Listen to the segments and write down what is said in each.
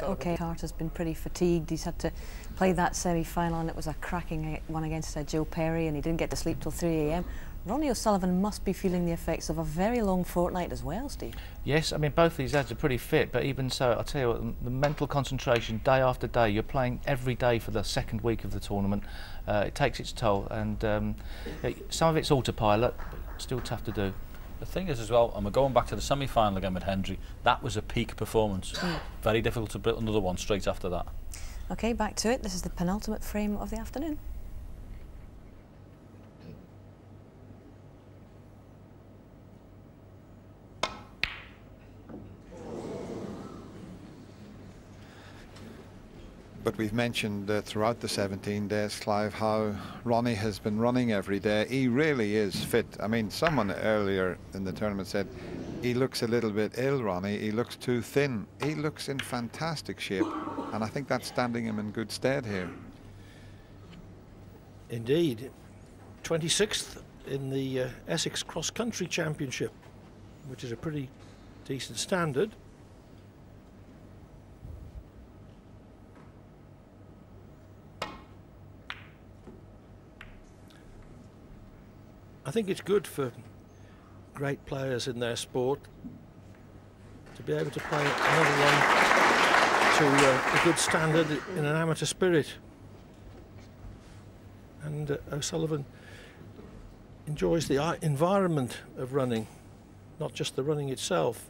Okay, Carter's been pretty fatigued. He's had to play that semi-final, and it was a cracking one against Joe Perry, and he didn't get to sleep till 3 a.m. Ronnie O'Sullivan must be feeling the effects of a very long fortnight as well, Steve. Yes, I mean, both these lads are pretty fit, but even so, I'll tell you what, the mental concentration day after day, you're playing every day for the second week of the tournament, it takes its toll, and some of it's autopilot, but still tough to do. The thing is as well, and we're going back to the semi-final again with Hendry, that was a peak performance. Very difficult to build another one straight after that. Okay, back to it. This is the penultimate frame of the afternoon. But we've mentioned throughout the 17 days, Clive, how Ronnie has been running every day. He really is fit. I mean, someone earlier in the tournament said, he looks a little bit ill, Ronnie. He looks too thin. He looks in fantastic shape, and I think that's standing him in good stead here. Indeed. 26th in the Essex Cross Country Championship, which is a pretty decent standard. I think it's good for great players in their sport to be able to play another one to a good standard in an amateur spirit. And O'Sullivan enjoys the environment of running, not just the running itself.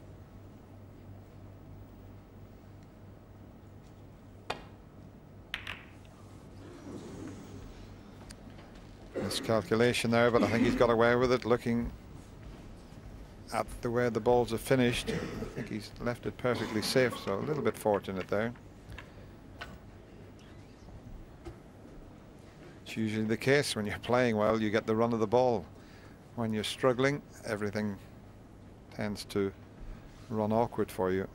Miscalculation there, but I think he's got away with it. Looking at the way the balls have finished, I think he's left it perfectly safe, so a little bit fortunate there. It's usually the case when you're playing well, you get the run of the ball. When you're struggling, everything tends to run awkward for you.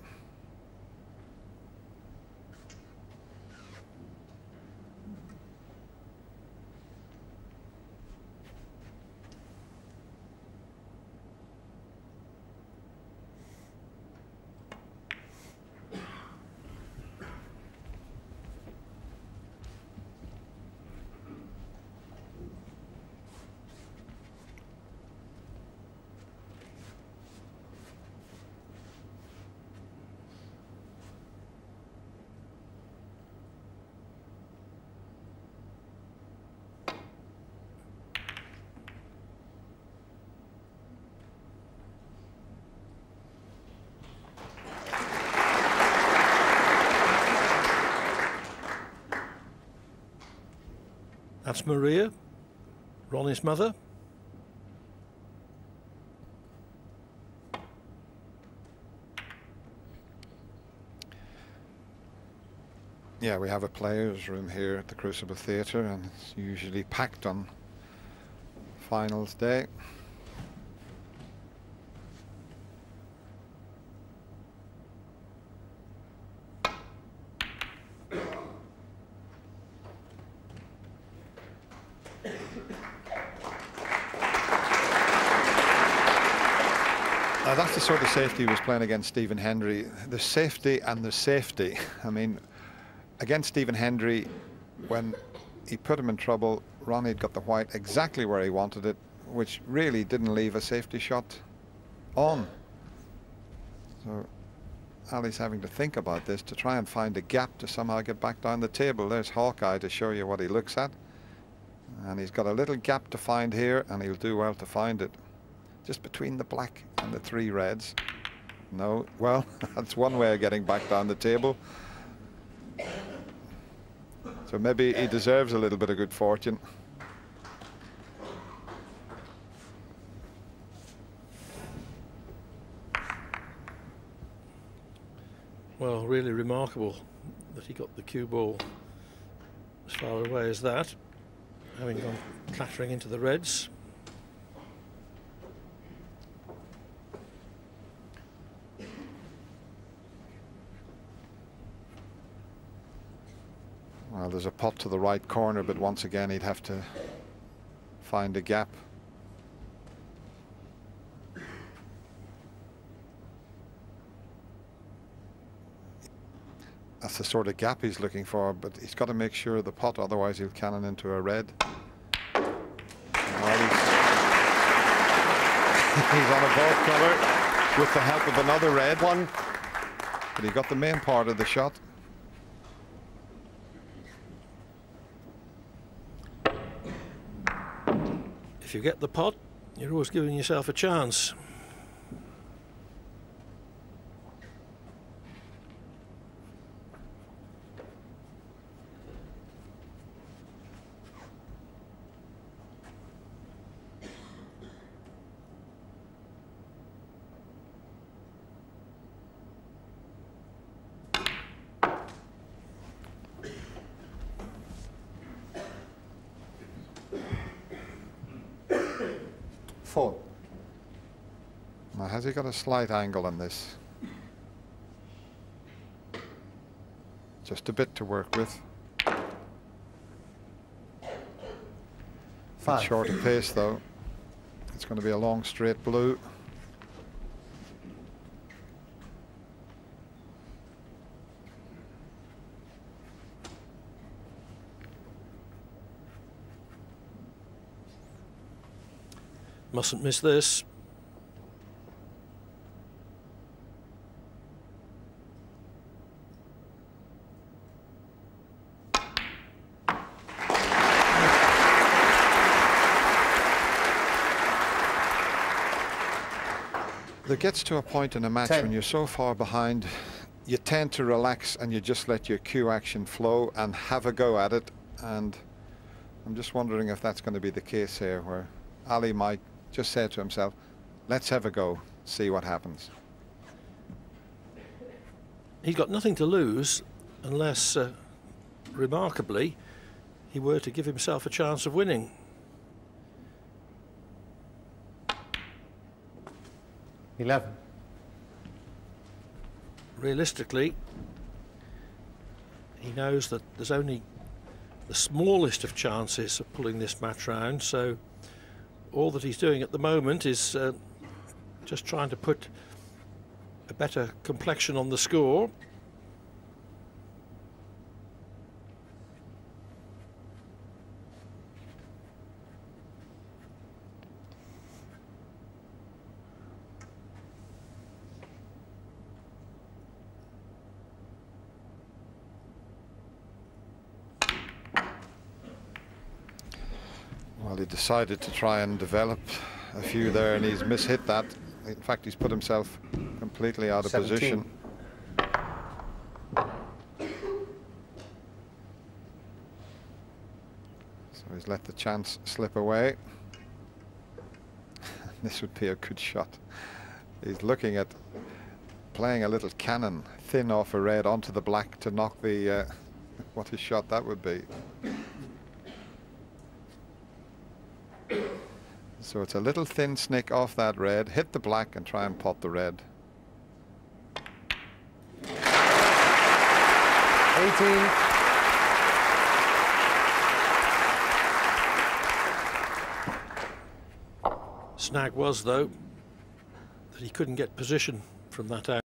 That's Maria, Ronnie's mother. Yeah, we have a players' room here at the Crucible Theatre, and it's usually packed on finals day. That's the sort of safety he was playing against Stephen Hendry. The safety and the safety. I mean, against Stephen Hendry, when he put him in trouble, Ronnie had got the white exactly where he wanted it, which really didn't leave a safety shot on. So Ali's having to think about this to try and find a gap to somehow get back down the table. There's Hawkeye to show you what he looks at. And he's got a little gap to find here, and he'll do well to find it. Just between the black and the three reds. No, well, that's one way of getting back down the table. So maybe he deserves a little bit of good fortune. Well, really remarkable that he got the cue ball as far away as that, having gone clattering into the reds. Well, there's a pot to the right corner, but once again he'd have to find a gap. That's the sort of gap he's looking for, but he's got to make sure of the putt, otherwise he'll cannon into a red. He's on a both colour with the help of another red one, but he got the main part of the shot. If you get the pot, you're always giving yourself a chance. Four. Now, has he got a slight angle on this? Just a bit to work with. Bit short of pace though. It's going to be a long straight blue. Mustn't miss this. There gets to a point in a match when you're so far behind, you tend to relax and you just let your cue action flow and have a go at it. And I'm just wondering if that's going to be the case here, where Ali might just say to himself, let's have a go, see what happens. He's got nothing to lose unless, remarkably, he were to give himself a chance of winning. Realistically, he knows that there's only the smallest of chances of pulling this match round, so all that he's doing at the moment is just trying to put a better complexion on the score. Well, he decided to try and develop a few there, and he's mishit that. In fact, he's put himself completely out of 17. position. So he's let the chance slip away. This would be a good shot. He's looking at playing a little cannon thin off a red onto the black to knock the what a shot that would be. So it's a little thin snick off that red, hit the black and try and pot the red. 18. Snag was, though, that he couldn't get position from that out.